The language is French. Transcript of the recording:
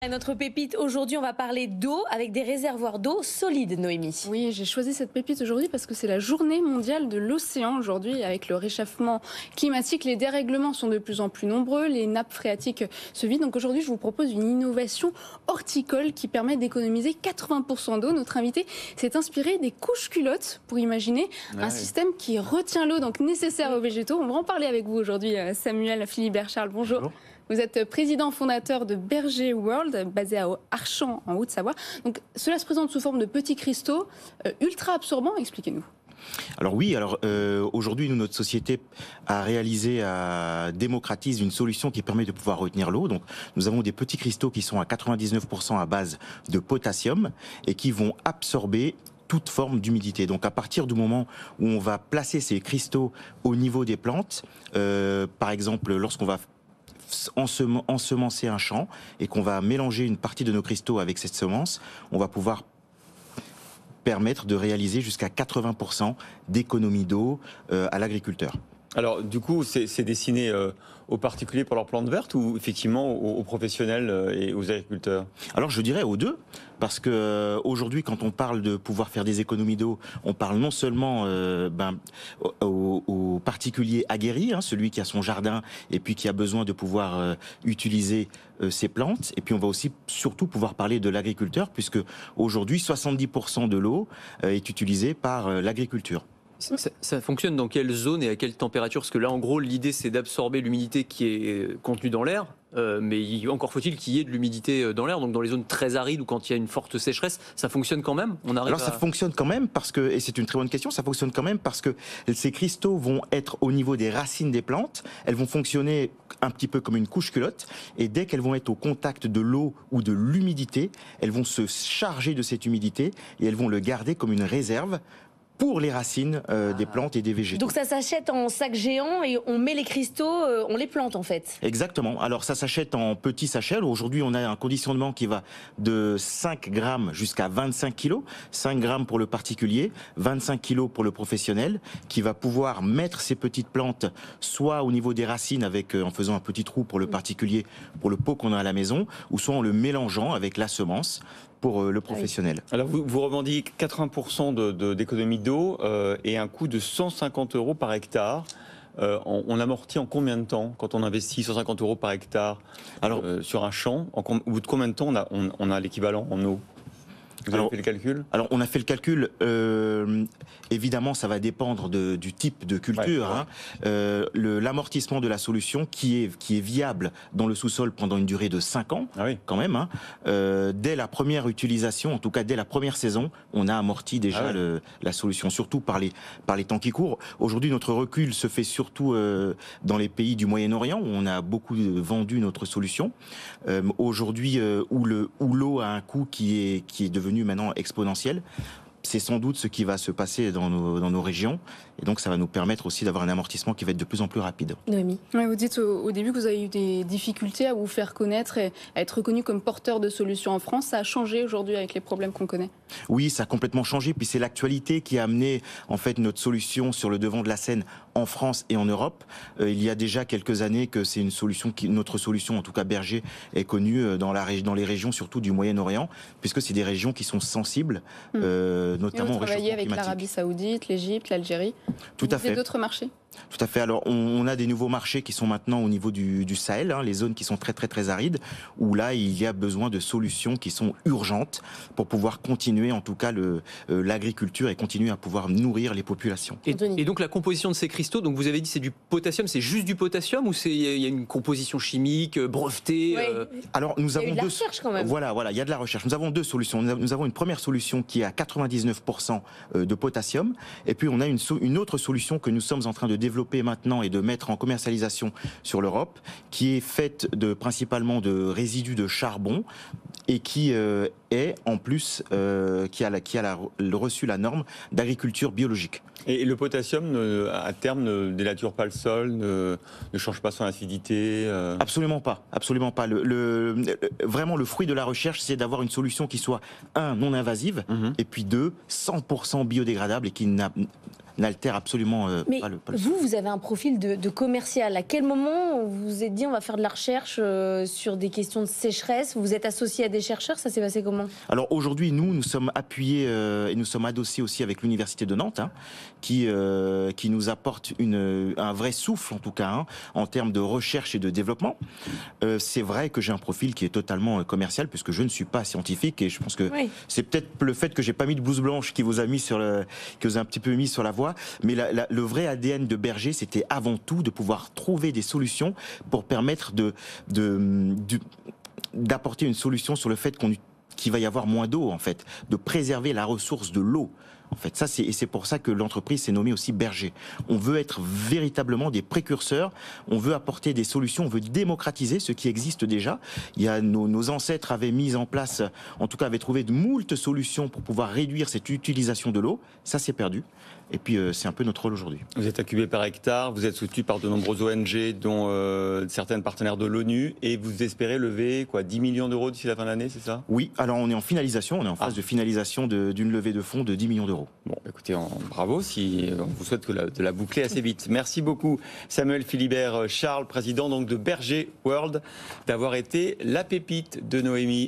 Notre pépite aujourd'hui, on va parler d'eau avec des réservoirs d'eau solides, Noémie. Oui, j'ai choisi cette pépite aujourd'hui parce que c'est la journée mondiale de l'océan aujourd'hui. Avec le réchauffement climatique, les dérèglements sont de plus en plus nombreux, les nappes phréatiques se vident. Donc aujourd'hui, je vous propose une innovation horticole qui permet d'économiser 80% d'eau. Notre invité s'est inspiré des couches culottes pour imaginer un système qui retient l'eau, donc nécessaire aux végétaux. On va en parler avec vous aujourd'hui, Samuel Philibert-Charles. Bonjour. Bonjour. Vous êtes président fondateur de Berger World, basé à Archamps, en Haute-Savoie. Donc, cela se présente sous forme de petits cristaux ultra absorbants. Expliquez-nous. Alors oui, aujourd'hui, notre société démocratise une solution qui permet de pouvoir retenir l'eau. Donc, nous avons des petits cristaux qui sont à 99% à base de potassium et qui vont absorber toute forme d'humidité. Donc à partir du moment où on va placer ces cristaux au niveau des plantes, par exemple lorsqu'on va ensemencer un champ et qu'on va mélanger une partie de nos cristaux avec cette semence, on va pouvoir permettre de réaliser jusqu'à 80% d'économie d'eau à l'agriculteur. Alors du coup, c'est destiné aux particuliers pour leurs plantes vertes ou effectivement aux professionnels et aux agriculteurs? Alors je dirais aux deux, parce que aujourd'hui, quand on parle de pouvoir faire des économies d'eau, on parle non seulement aux particuliers aguerris, celui qui a son jardin et puis qui a besoin de pouvoir utiliser ses plantes, et puis on va aussi surtout pouvoir parler de l'agriculteur, puisque aujourd'hui 70% de l'eau est utilisée par l'agriculture. Ça fonctionne dans quelle zone et à quelle température? Parce que là, en gros, l'idée, c'est d'absorber l'humidité qui est contenue dans l'air. Mais encore faut-il qu'il y ait de l'humidité dans l'air. Donc dans les zones très arides ou quand il y a une forte sécheresse, ça fonctionne quand même? Ça fonctionne quand même parce que, et c'est une très bonne question, ça fonctionne quand même parce que ces cristaux vont être au niveau des racines des plantes. Elles vont fonctionner un petit peu comme une couche culotte. Et dès qu'elles vont être au contact de l'eau ou de l'humidité, elles vont se charger de cette humidité et elles vont le garder comme une réserve pour les racines des plantes et des végétaux. Donc ça s'achète en sac géant et on met les cristaux, on les plante en fait. Exactement. Alors ça s'achète en petits sachets. Aujourd'hui, on a un conditionnement qui va de 5 grammes jusqu'à 25 kilos. 5 grammes pour le particulier, 25 kilos pour le professionnel, qui va pouvoir mettre ces petites plantes soit au niveau des racines en faisant un petit trou pour le particulier, pour le pot qu'on a à la maison, ou soit en le mélangeant avec la semence pour le professionnel. Alors vous revendiquez 80% d'économie d'eau et un coût de 150 € par hectare. On amortit en combien de temps quand on investit 150 € par hectare sur un champ? Au bout de combien de temps on a l'équivalent en eau? Vous avez fait le calcul? Alors on a fait le calcul, évidemment ça va dépendre du type de culture. L'amortissement de la solution qui est viable dans le sous-sol pendant une durée de 5 ans, quand même. Dès la première utilisation, en tout cas dès la première saison, on a amorti déjà la solution, surtout par les temps qui courent. Aujourd'hui notre recul se fait surtout dans les pays du Moyen-Orient où on a beaucoup vendu notre solution. Aujourd'hui où l'eau a un coût qui est devenu maintenant exponentiel, c'est sans doute ce qui va se passer dans nos régions. Et donc, ça va nous permettre aussi d'avoir un amortissement qui va être de plus en plus rapide. Noémie. Oui, vous dites au début que vous avez eu des difficultés à vous faire connaître et à être reconnu comme porteur de solutions en France. Ça a changé aujourd'hui avec les problèmes qu'on connaît? Oui, ça a complètement changé. Puis c'est l'actualité qui a amené en fait notre solution sur le devant de la scène en France et en Europe. Il y a déjà quelques années que c'est notre solution, en tout cas Berger, est connue dans les régions surtout du Moyen-Orient, puisque c'est des régions qui sont sensibles, notamment au réchauffement climatique. Vous travaillez avec l'Arabie Saoudite, l'Égypte, l'Algérie. Tout à fait. D'autres marchés? Tout à fait. Alors, on a des nouveaux marchés qui sont maintenant au niveau du Sahel, les zones qui sont très très très arides, où là il y a besoin de solutions qui sont urgentes pour pouvoir continuer, en tout cas, l'agriculture et continuer à pouvoir nourrir les populations. Et donc la composition de ces cristaux, donc vous avez dit c'est du potassium, c'est juste du potassium ou il y a une composition chimique brevetée? Alors nous avons de la recherche quand même. Voilà, il y a de la recherche. Nous avons deux solutions. Nous avons une première solution qui est à 99% de potassium, et puis on a une autre solution que nous sommes en train de développer maintenant et de mettre en commercialisation sur l'Europe, qui est faite principalement de résidus de charbon et qui est en plus qui a reçu la norme d'agriculture biologique. Et le potassium, à terme, ne dénature pas le sol, ne change pas son acidité? Absolument pas, absolument pas. Vraiment, le fruit de la recherche, c'est d'avoir une solution qui soit, non invasive, et puis 2, 100% biodégradable et qui n'altère absolument Mais pas le vous avez un profil de commercial. À quel moment vous vous êtes dit on va faire de la recherche sur des questions de sécheresse? Vous êtes associé à des chercheurs, ça s'est passé comment? Alors aujourd'hui, nous sommes appuyés et nous sommes adossés aussi avec l'Université de Nantes, qui nous apporte un vrai souffle, en tout cas, en termes de recherche et de développement. C'est vrai que j'ai un profil qui est totalement commercial, puisque je ne suis pas scientifique, et je pense que c'est peut-être le fait que j'ai pas mis de blouse blanche qui vous a mis qui vous a un petit peu mis sur la voie. Mais le vrai ADN de Berger, c'était avant tout de pouvoir trouver des solutions pour permettre d'apporter une solution sur le fait qu'il va y avoir moins d'eau, en fait, de préserver la ressource de l'eau. En fait, c'est pour ça que l'entreprise s'est nommée aussi Berger. On veut être véritablement des précurseurs, on veut apporter des solutions, on veut démocratiser ce qui existe déjà. Il y a nos ancêtres avaient mis en place, en tout cas avaient trouvé de moultes solutions pour pouvoir réduire cette utilisation de l'eau. Ça s'est perdu. Et puis c'est un peu notre rôle aujourd'hui. Vous êtes accubé par hectare, vous êtes soutenu par de nombreuses ONG, dont certaines partenaires de l'ONU, et vous espérez lever 10 millions d'euros d'ici la fin de l'année, c'est ça? Oui, alors on est en finalisation, on est en phase de finalisation d'une levée de fonds de 10 millions d'euros. Bon, écoutez, bravo, on vous souhaite de la boucler assez vite. Merci beaucoup Samuel Philibert Charles, président donc de Berger World, d'avoir été la pépite de Noémie.